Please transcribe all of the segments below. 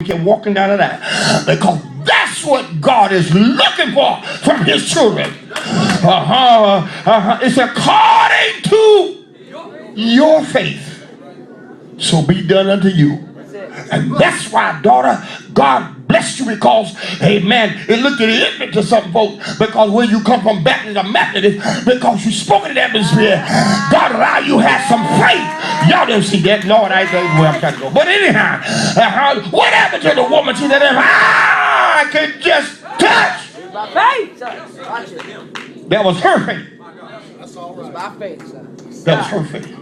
kept walking down the line. Because that's what God is looking for from his children. It's according to your faith. So be done unto you. And that's why, daughter, God bless you because, amen, it looked at the ignorant to some folks because where you come from, Baptist or Methodist, because you spoke in the atmosphere, God allow you to have some faith. Y'all didn't see that. Lord, I don't know where I'm trying to go. But anyhow, what happened to the woman? She said, if I could just touch. That was her faith. By faith, sir. That was her faith.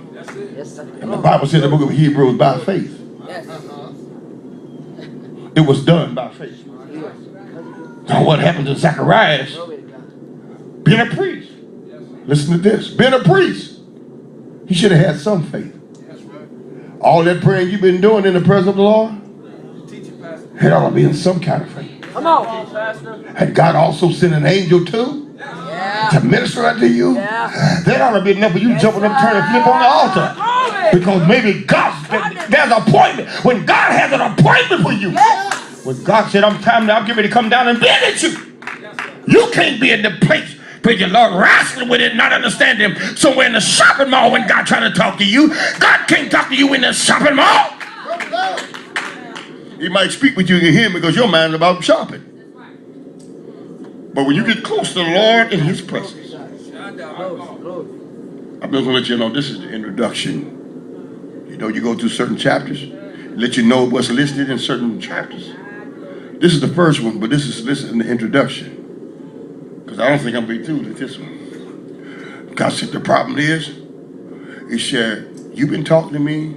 Yes, sir. And the Bible said in the book of Hebrews, by faith. Yes. It was done by faith. Now what happened to Zacharias? Being a priest. Listen to this. Being a priest. He should have had some faith. All that praying you've been doing in the presence of the Lord, it ought to be in some kind of faith. Come on, Pastor. Had God also sent an angel too? To minister unto you? That ought to be enough for you jumping up, turning, flip on the altar. Because maybe there's an appointment. When God has an appointment for you. When God said, I'm getting ready to come down and visit you. You can't be in the place where your Lord wrestling with it, not understanding him. Somewhere in the shopping mall when God trying to talk to you. God can't talk to you in the shopping mall. He might speak with you in him because your mind is about shopping. But when you get close to the Lord in his presence, I'm just going to let you know this is the introduction. You know, you go through certain chapters, let you know what's listed in certain chapters. This is the first one, but this is in the introduction. Because I don't think I'm going to be through with this one. Because the problem is, he said, you've been talking to me.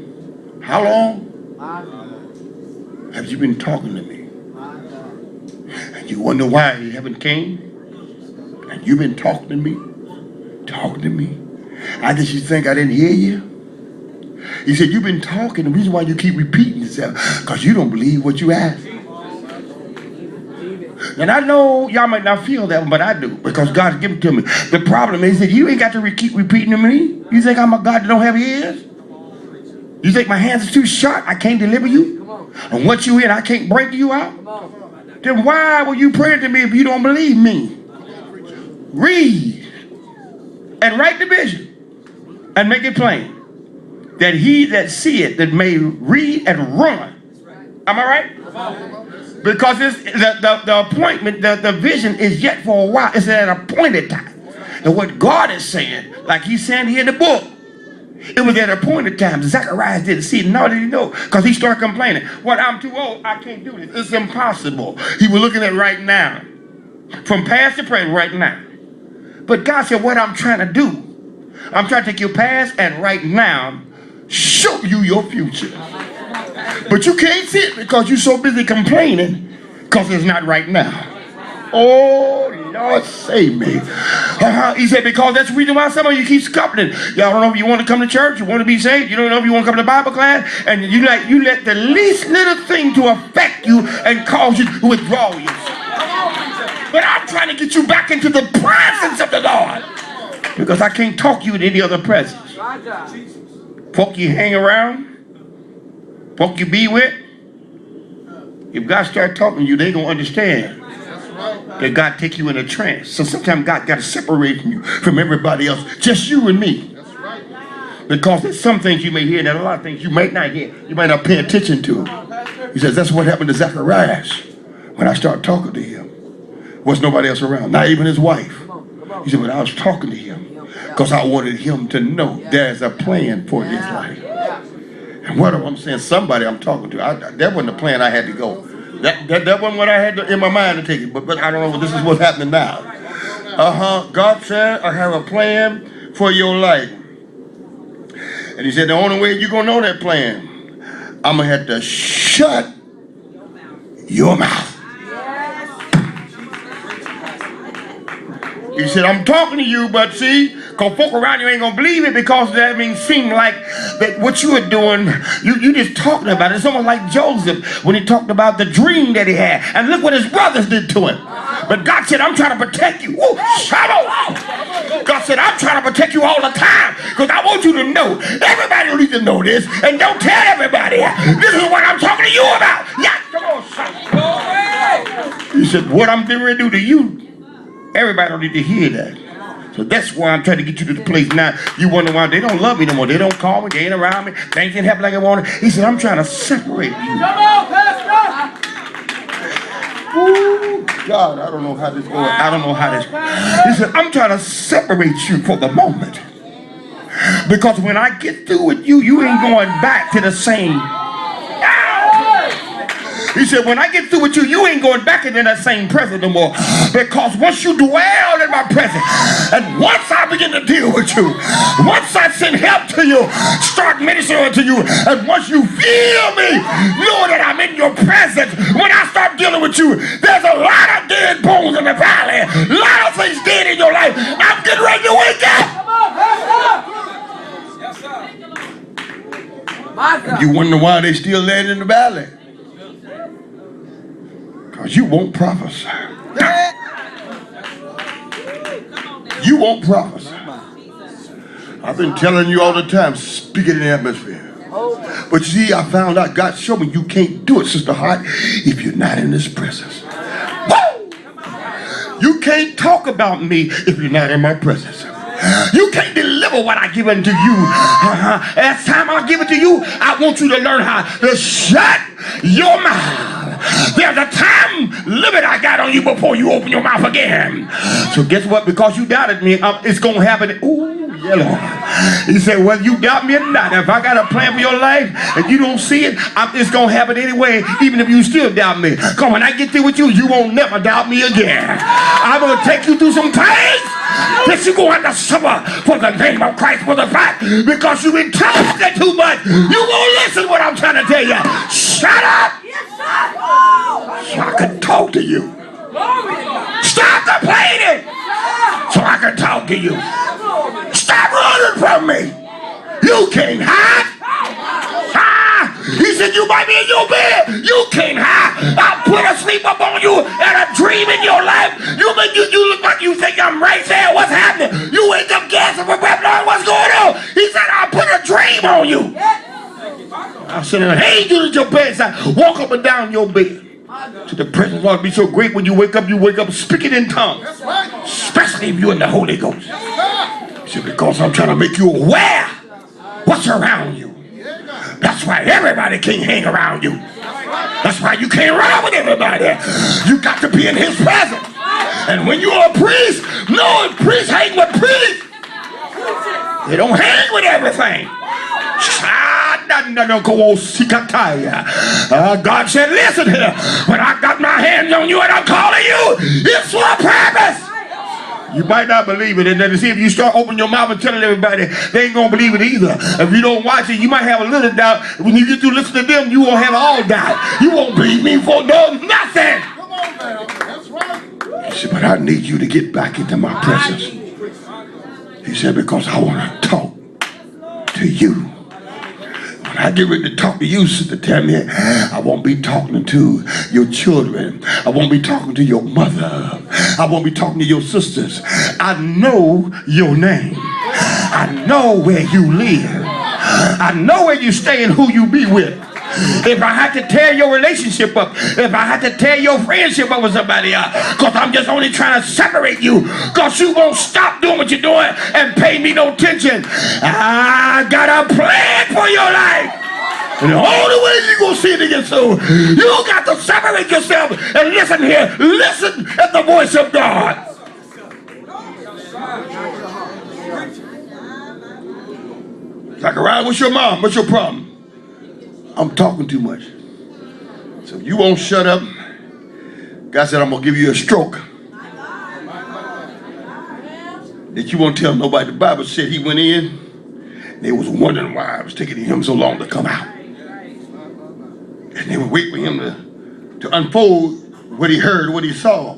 How long have you been talking to me? And you wonder why you haven't came? And you've been talking to me? Talking to me? I guess you think I didn't hear you? He said, you've been talking. The reason why you keep repeating yourself, because you don't believe what you ask. And I know y'all might not feel that one, but I do, because God's given it to me. The problem is that you ain't got to keep repeating to me. You think I'm a God that don't have ears? You think my hands are too short? I can't deliver you? And once you in, I can't break you out? Then why will you pray to me if you don't believe me? Read and write the vision and make it plain that he that seeth that may read and run. Am I right? Because the appointment, the vision is yet for a while. It's at an appointed time. And what God is saying, like he's saying here in the book, it was at an appointed time. Zacharias didn't see it, nor did he know, because he started complaining. Well, I'm too old. I can't do this. It's impossible. He was looking at right now, from past to present, right now. But God said, what I'm trying to do, I'm trying to take your past and right now show you your future. But you can't see it because you're so busy complaining because it's not right now. Oh, Lord, save me. He said, because that's the reason why some of you keep scuffling. Y'all don't know if you want to come to church, you want to be saved, you don't know if you want to come to Bible class, and you let the least little thing to affect you and cause you to withdraw yourself. But I'm trying to get you back into the presence of the Lord, because I can't talk you in any other presence. Folk you hang around, folk you be with, if God start talking to you, they gonna understand that God take you in a trance. So sometimes God got to separate you from everybody else, just you and me. Because there's some things you may hear and a lot of things you might not hear. You might not pay attention to. He says that's what happened to Zacharias when I started talking to him. Was nobody else around, not even his wife. He said, but I was talking to him because I wanted him to know there's a plan for his life. And what I'm saying, somebody I'm talking to, that wasn't the plan I had to go. That wasn't what I had in my mind to take it, but I don't know, this is what's happening now. God said, I have a plan for your life. And he said, the only way you're going to know that plan, I'm going to have to shut your mouth. He said, I'm talking to you, but see, because folk around you ain't going to believe it because that seem like that what you are doing, you just talking about it. It's almost like Joseph when he talked about the dream that he had. And look what his brothers did to him. But God said, I'm trying to protect you. Woo, God said, I'm trying to protect you all the time because I want you to know. Everybody needs to know this. And don't tell everybody. This is what I'm talking to you about. Yeah, come on, said, what I'm getting ready to do to you, everybody don't need to hear that. So that's why I'm trying to get you to the place now. You wonder why they don't love me no more. They don't call me. They ain't around me. Things didn't happen like I wanted. He said, I'm trying to separate you. Come on, Pastor! Ooh, God, I don't know how this goes. I don't know how this. He said, I'm trying to separate you for the moment. Because when I get through with you, you ain't going back to the same. He said, when I get through with you, you ain't going back into that same presence no more. Because once you dwell in my presence, and once I begin to deal with you, once I send help to you, start ministering to you, and once you feel me, know that I'm in your presence, when I start dealing with you, there's a lot of dead bones in the valley, a lot of things dead in your life. I'm getting ready to wake up. You wonder why they still laying in the valley? Because you won't prophesy. You won't prophesy. I've been telling you all the time, speak it in the atmosphere. But you see, I found out, God showed me you can't do it, Sister Hart, if you're not in His presence. Woo! You can't talk about me if you're not in my presence. You can't deliver what I give unto you. As time I give it to you, I want you to learn how to shut your mouth. There's a time limit I got on you before you open your mouth again. So guess what? Because you doubted me, it's going to happen. Ooh, yeah, Lord. He said, whether you doubt me or not, if I got a plan for your life and you don't see it, it's going to happen anyway, even if you still doubt me. Because when I get through with you, you won't never doubt me again. I'm going to take you through some things that you're going to have to suffer for the name of Christ, for the fact, because you've been talking too much. You won't listen what I'm trying to tell you. Shut up! So I can talk to you. Stop complaining so I can talk to you. Stop running from me. You can't hide. He said you might be in your bed. You can't hide. I'll put a sleep up on you and a dream in your life. You look like you think I'm right there. What's happening? You wake up gasping for breath. Lord, what's going on? He said I'll put a dream on you. I'll send an angel at your bedside. Walk up and down your bed. So the presence of the Lord be so great when you wake up speaking in tongues. Especially if you're in the Holy Ghost. He said, because I'm trying to make you aware what's around you. That's why everybody can't hang around you. That's why you can't run with everybody. You got to be in His presence. And when you're a priest, no, priests hang with priests. They don't hang with everything. God said, listen here, when I got my hands on you and I'm calling you, it's for a purpose. You might not believe it, and then see if you start opening your mouth and telling everybody, they ain't gonna believe it either. If you don't watch it, you might have a little doubt. When you get to listen to them, you won't have all doubt. You won't believe me for nothing. Come on, man. That's right. He said, but I need you to get back into my presence. He said, because I want to talk to you. When I get ready to talk to you, Sister Tammy, I won't be talking to your children. I won't be talking to your mother. I won't be talking to your sisters. I know your name. I know where you live. I know where you stay and who you be with. If I had to tear your relationship up, if I had to tear your friendship up with somebody else, because I'm just only trying to separate you, because you won't stop doing what you're doing and pay me no attention. I got a plan for your life. And the only way you're going to see it again soon, you got to separate yourself and listen here. Listen at the voice of God. Zachariah, what's your mom? What's your problem? I'm talking too much. So if you won't shut up, God said, I'm going to give you a stroke. That you won't tell nobody. The Bible said he went in, and they was wondering why it was taking him so long to come out. And they would wait for him to unfold what he heard, what he saw.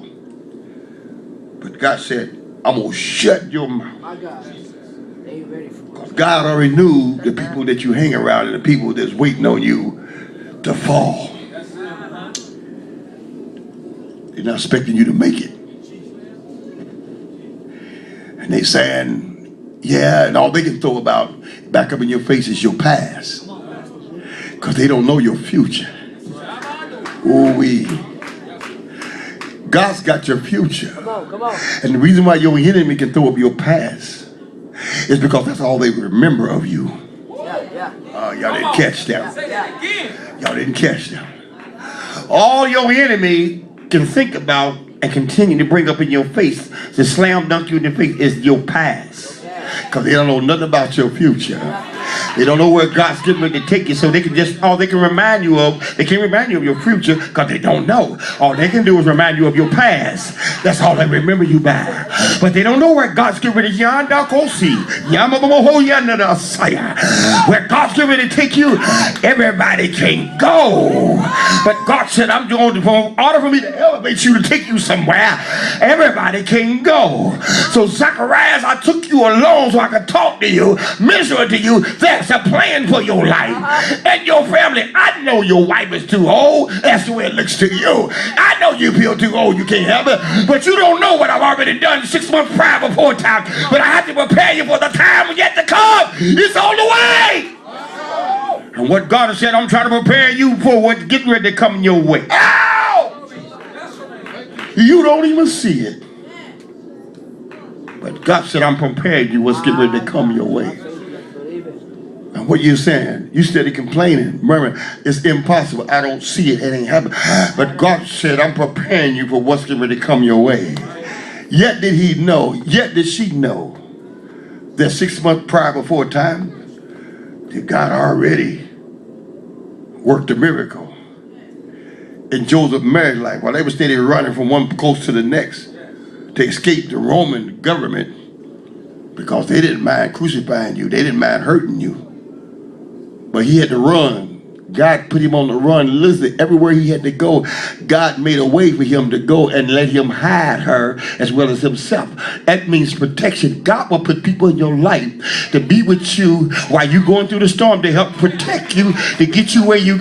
But God said, I'm going to shut your mouth. My God. They ready for it. Because God already knew the people that you hang around and the people that's waiting on you to fall. They're not expecting you to make it. And they saying, yeah, and all they can throw about back up in your face is your past. Because they don't know your future. Ooh-wee. God's got your future. Come on, come on. And the reason why your enemy can throw up your past is because that's all they remember of you. Yeah. Y'all didn't catch that. Yeah. Y'all didn't catch that. All your enemy can think about and continue to bring up in your face, to slam dunk you in the face, is your past. Because they don't know nothing about your future. They don't know where God's getting ready to take you, so they can just, all they can remind you of, they can't remind you of your future because they don't know. All they can do is remind you of your past. That's all they remember you by. But they don't know where God's getting ready to where God's getting ready to take you. Everybody can go. But God said, I'm doing in order for me to elevate you, to take you somewhere, everybody can go. So Zacharias, I took you along so I could talk to you, minister to you. There's a plan for your life and your family. I know your wife is too old. That's the way it looks to you. I know you feel too old, you can't have it. But you don't know what I've already done 6 months prior before time. But I have to prepare you for the time yet to come. It's on the way. And what God has said, I'm trying to prepare you for what's getting ready to come your way. Ow! You don't even see it. But God said, I'm preparing you what's getting ready to come your way. And what you're saying, you steady complaining, murmuring, it's impossible. I don't see it. It ain't happening. But God said, I'm preparing you for what's getting ready to come your way. Yet did he know, yet did she know that 6 months prior before time, that God already worked a miracle in Joseph's marriage life while they were steady running from one coast to the next to escape the Roman government because they didn't mind crucifying you. They didn't mind hurting you. But he had to run. God put him on the run. Listen, everywhere he had to go, God made a way for him to go and let him hide her as well as himself. That means protection. God will put people in your life to be with you while you're going through the storm, to help protect you, to get you where you...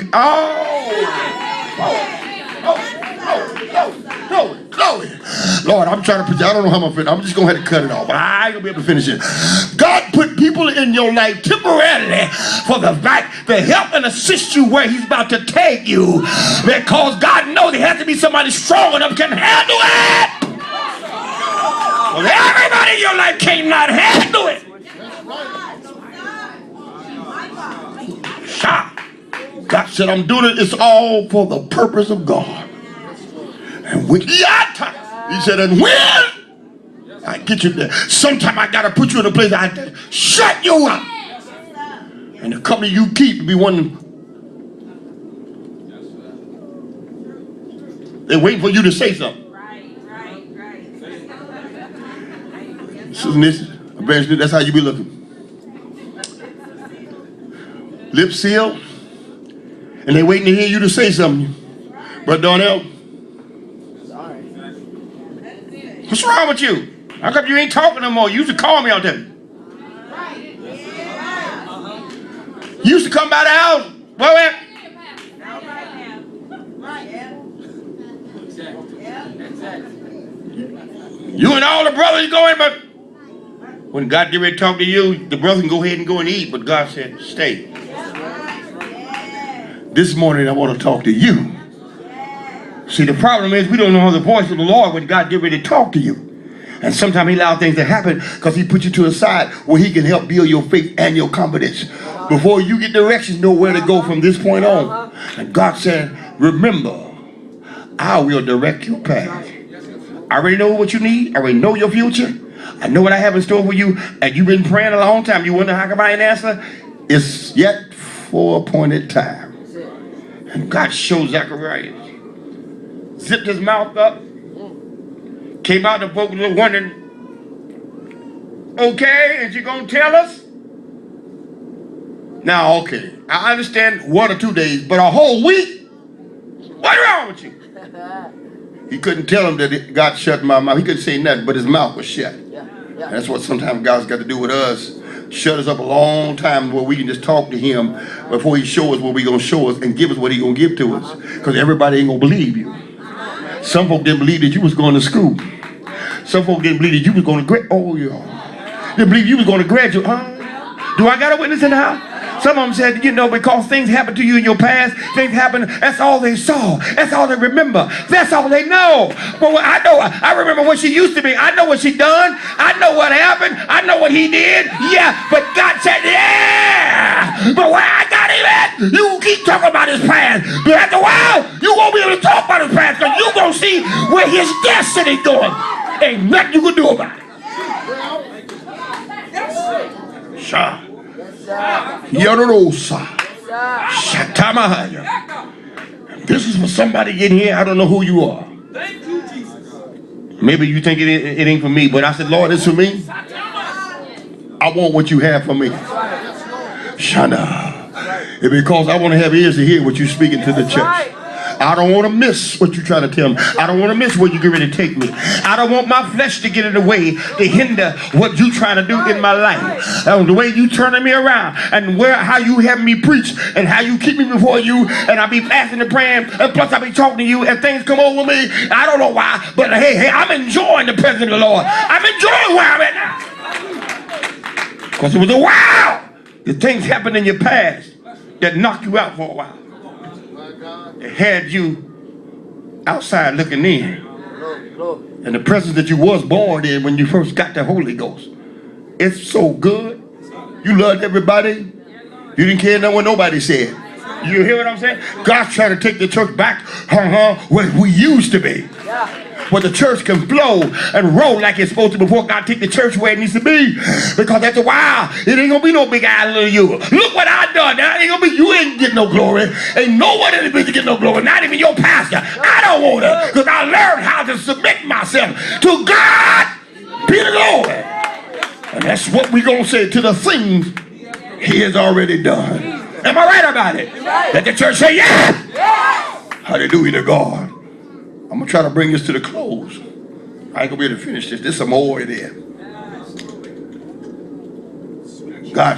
Glory. Lord, I'm trying to... I don't know how I'm going to finish. I'm just going to have to cut it off. But I ain't going to be able to finish it. God put people in your life temporarily for the fact to help and assist you where he's about to take you. Because God knows there has to be somebody strong enough can handle it. Well, everybody in your life cannot handle it. Stop. God said, I'm doing it. It's all for the purpose of God. And when he said, and when I get you there, sometime I gotta put you in a place I shut you up. And the company you keep be one. They're waiting for you to say something. Right. That's how you be looking. Lip sealed, and they're waiting to hear you to say something. Brother Darnell, what's wrong with you? How come you ain't talking no more? You used to call me all day. You used to come by the house. Where? You and all the brothers going, but when God get ready to talk to you, the brothers can go ahead and go and eat, but God said, stay. This morning I want to talk to you. See, the problem is we don't know the voice of the Lord when God get ready to talk to you. And sometimes he allows things to happen because he put you to a side where he can help build your faith and your confidence. Before you get directions, know where to go from this point on. And God said, remember, I will direct your path. I already know what you need. I already know your future. I know what I have in store for you. And you've been praying a long time. You wonder how come I ain't answer? It's yet for appointed time. And God showed Zacharias. Zipped his mouth up. Came out, the folks were wondering, okay, is you going to tell us? Now, okay, I understand 1 or 2 days, but a whole week? What's wrong with you? He couldn't tell him that God shut my mouth. He couldn't say nothing, but his mouth was shut. And that's what sometimes God's got to do with us. Shut us up a long time where we can just talk to him before he shows us what he's going to show us and give us what he's going to give to us. Because everybody ain't going to believe you. Some folk didn't believe that you was going to school. Some folk didn't believe that you was going to graduate. Oh, y'all. Didn't believe you was going to graduate. Huh? Do I got a witness in the house? Some of them said, you know, because things happened to you in your past, things happened, that's all they saw. That's all they remember. That's all they know. But I know, I remember what she used to be. I know what she done. I know what happened. I know what he did. Yeah, but God said, yeah. But where I got him at, you keep talking about his past. But after a while, you won't be able to talk about his past because you're going to see where his destiny going. Ain't nothing you can do about it. Sha. Yadorosa. Shatamahaya. This is for somebody in here. I don't know who you are. Thank you, Jesus. Maybe you think it ain't for me, but I said, Lord, it's for me. I want what you have for me. Shana. It's because I want to have ears to hear what you're speaking to the church. I don't want to miss what you're trying to tell me. I don't want to miss where you're ready to take me. I don't want my flesh to get in the way to hinder what you're trying to do in my life. The way you turning me around and how you have me preach and how you keep me before you, and I be fasting and praying, and plus I be talking to you and things come over me. I don't know why, but hey, I'm enjoying the presence of the Lord. I'm enjoying where I'm at now. Because it was a while. The things happened in your past that knocked you out for a while. It had you outside looking in. And the presence that you was born in when you first got the Holy Ghost. It's so good. You loved everybody. You didn't care what nobody said. You hear what I'm saying? God's trying to take the church back where we used to be. Where the church can flow and roll like it's supposed to before God take the church where it needs to be. Because after a while, it ain't gonna be no big eye little you. Look what I done. Now ain't gonna be, you ain't getting no glory. Ain't no one in the business getting no glory. Not even your pastor. I don't want it. Because I learned how to submit myself to God. Be the glory. And that's what we gonna say to the things he has already done. Am I right about it? Let the church say yes. Hallelujah to God. I'm going to try to bring this to the close. I ain't going to be able to finish this. There's some more in there. God.